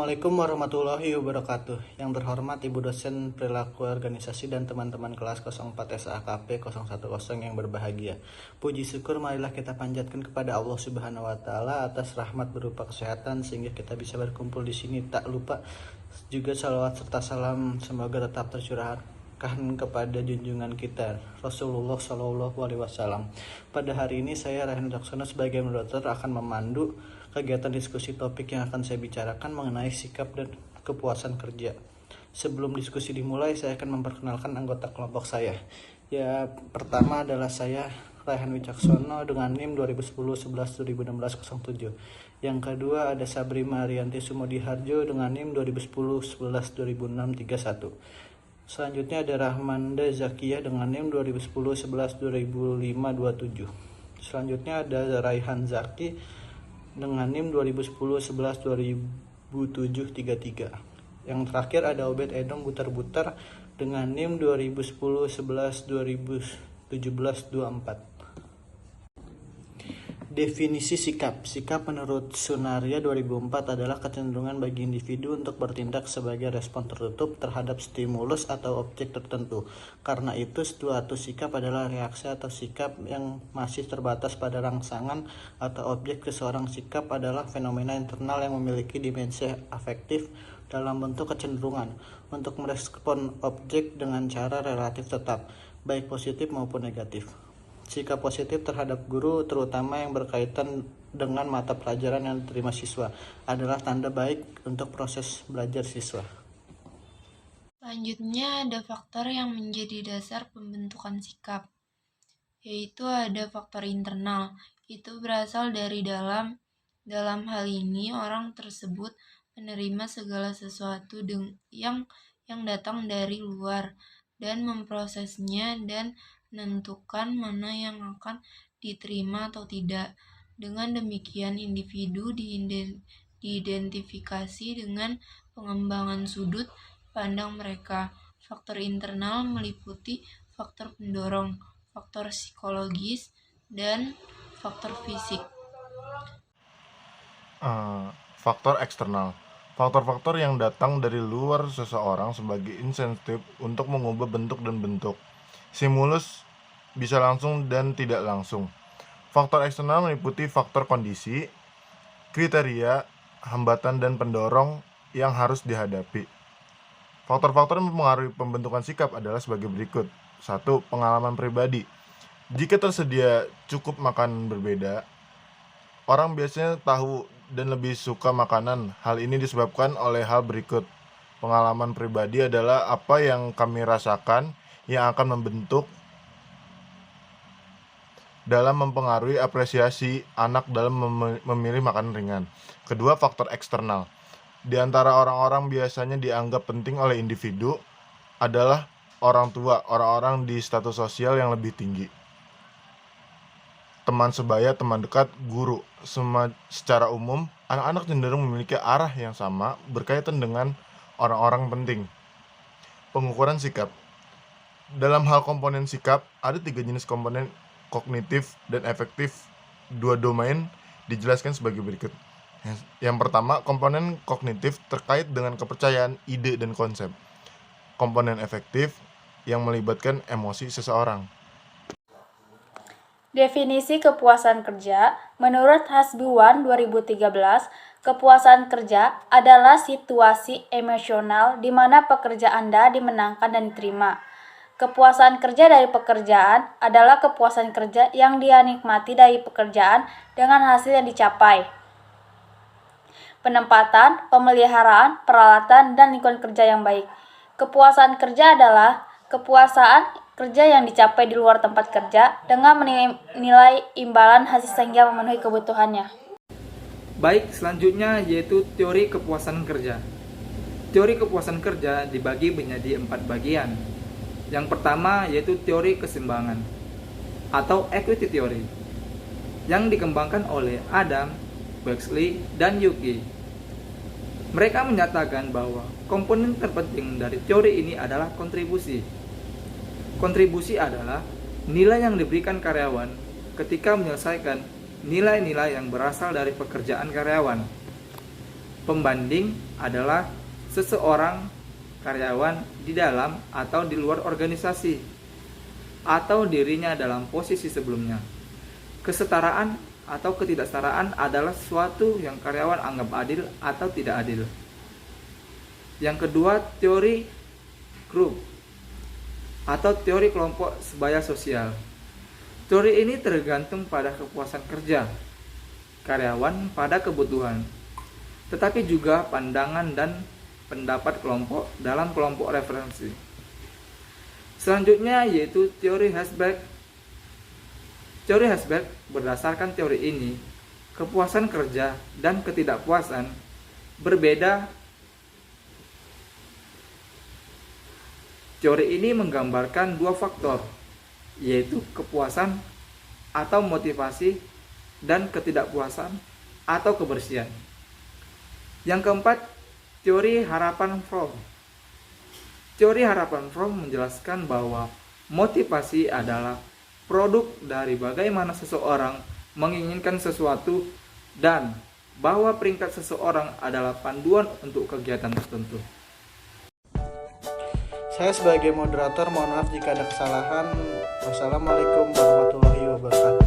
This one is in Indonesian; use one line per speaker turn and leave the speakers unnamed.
Assalamualaikum warahmatullahi wabarakatuh. Yang terhormat Ibu dosen perilaku organisasi dan teman-teman kelas 04 SAKP 010 yang berbahagia. Puji syukur marilah kita panjatkan kepada Allah Subhanahu wa taala atas rahmat berupa kesehatan sehingga kita bisa berkumpul di sini. Tak lupa juga salawat serta salam semoga tetap tercurahkan kepada junjungan kita Rasulullah Shallallahu Alaihi Wasallam. Pada hari ini saya Raihan Wicaksono sebagai moderator akan memandu kegiatan diskusi topik yang akan saya bicarakan mengenai sikap dan kepuasan kerja. Sebelum diskusi dimulai, saya akan memperkenalkan anggota kelompok saya. Ya, pertama adalah saya Raihan Wicaksono dengan NIM 2010-11-2016-07. Yang kedua ada Sabri Marianti Sumodiharjo dengan NIM 2010-11-2006-31. Selanjutnya ada Rahmanda Zakiyah dengan NIM 2010-11-2005-27. Selanjutnya ada Raihan Zaki dengan NIM 2010-11-2007-33. Yang terakhir ada Obed Edom Butar-Butar dengan NIM 2010-11-2017-24. Definisi sikap. Sikap menurut Sunaria 2004 adalah kecenderungan bagi individu untuk bertindak sebagai respon tertutup terhadap stimulus atau objek tertentu. Karena itu, suatu sikap adalah reaksi atau sikap yang masih terbatas pada rangsangan atau objek. Seseorang sikap adalah fenomena internal yang memiliki dimensi afektif dalam bentuk kecenderungan untuk merespon objek dengan cara relatif tetap, baik positif maupun negatif. Sikap positif terhadap guru, terutama yang berkaitan dengan mata pelajaran yang diterima siswa, adalah tanda baik untuk proses belajar siswa.
Selanjutnya ada faktor yang menjadi dasar pembentukan sikap, yaitu ada faktor internal. Itu berasal dari dalam. Dalam hal ini, orang tersebut menerima segala sesuatu yang datang dari luar dan memprosesnya dan menentukan mana yang akan diterima atau tidak. Dengan demikian, individu diidentifikasi dengan pengembangan sudut pandang mereka. Faktor internal meliputi faktor pendorong, faktor psikologis, dan faktor fisik.
Faktor eksternal. Faktor-faktor yang datang dari luar seseorang sebagai insentif untuk mengubah bentuk dan bentuk. Stimulus bisa langsung dan tidak langsung. Faktor eksternal meliputi faktor kondisi, kriteria, hambatan dan pendorong yang harus dihadapi. Faktor-faktor yang mempengaruhi pembentukan sikap adalah sebagai berikut. 1. Pengalaman pribadi. Jika tersedia cukup makanan berbeda, orang biasanya tahu dan lebih suka makanan. Hal ini disebabkan oleh hal berikut. Pengalaman pribadi adalah apa yang kami rasakan yang akan membentuk dalam mempengaruhi apresiasi anak dalam memilih makanan ringan. Kedua, faktor eksternal. Di antara orang-orang biasanya dianggap penting oleh individu adalah orang tua, orang-orang di status sosial yang lebih tinggi. Teman sebaya, teman dekat, guru. Secara umum, anak-anak cenderung memiliki arah yang sama berkaitan dengan orang-orang penting. Pengukuran sikap. Dalam hal komponen sikap, ada 3 jenis komponen, kognitif dan efektif. 2 domain dijelaskan sebagai berikut. Yang pertama, komponen kognitif terkait dengan kepercayaan, ide, dan konsep. Komponen efektif yang melibatkan emosi seseorang.
Definisi kepuasan kerja. Menurut Hasbuan 2013, kepuasan kerja adalah situasi emosional di mana pekerja Anda dimenangkan dan diterima. Kepuasan kerja dari pekerjaan adalah kepuasan kerja yang dia nikmati dari pekerjaan dengan hasil yang dicapai. Penempatan, pemeliharaan, peralatan, dan lingkungan kerja yang baik. Kepuasan kerja adalah kepuasan kerja yang dicapai di luar tempat kerja dengan menilai imbalan hasil sehingga memenuhi kebutuhannya.
Baik, selanjutnya yaitu teori kepuasan kerja. Teori kepuasan kerja dibagi menjadi 4 bagian. Yang pertama yaitu teori keseimbangan atau equity theory yang dikembangkan oleh Adam, Huxley, dan Yuki. Mereka menyatakan bahwa komponen terpenting dari teori ini adalah kontribusi. Kontribusi adalah nilai yang diberikan karyawan ketika menyelesaikan nilai-nilai yang berasal dari pekerjaan karyawan. Pembanding adalah seseorang karyawan di dalam atau di luar organisasi atau dirinya dalam posisi sebelumnya. Kesetaraan atau ketidaksetaraan adalah sesuatu yang karyawan anggap adil atau tidak adil. Yang kedua, teori grup atau teori kelompok sebaya sosial. Teori ini tergantung pada kepuasan kerja karyawan pada kebutuhan, tetapi juga pandangan dan pendapat kelompok dalam kelompok referensi. Selanjutnya yaitu teori Herzberg. Teori Herzberg berdasarkan teori ini, kepuasan kerja dan ketidakpuasan berbeda. Teori ini menggambarkan dua faktor, yaitu kepuasan atau motivasi dan ketidakpuasan atau kebersihan. Yang keempat, teori harapan Fromm. Teori harapan Fromm menjelaskan bahwa motivasi adalah produk dari bagaimana seseorang menginginkan sesuatu dan bahwa peringkat seseorang adalah panduan untuk kegiatan tertentu.
Saya sebagai moderator mohon maaf jika ada kesalahan. Wassalamualaikum warahmatullahi wabarakatuh.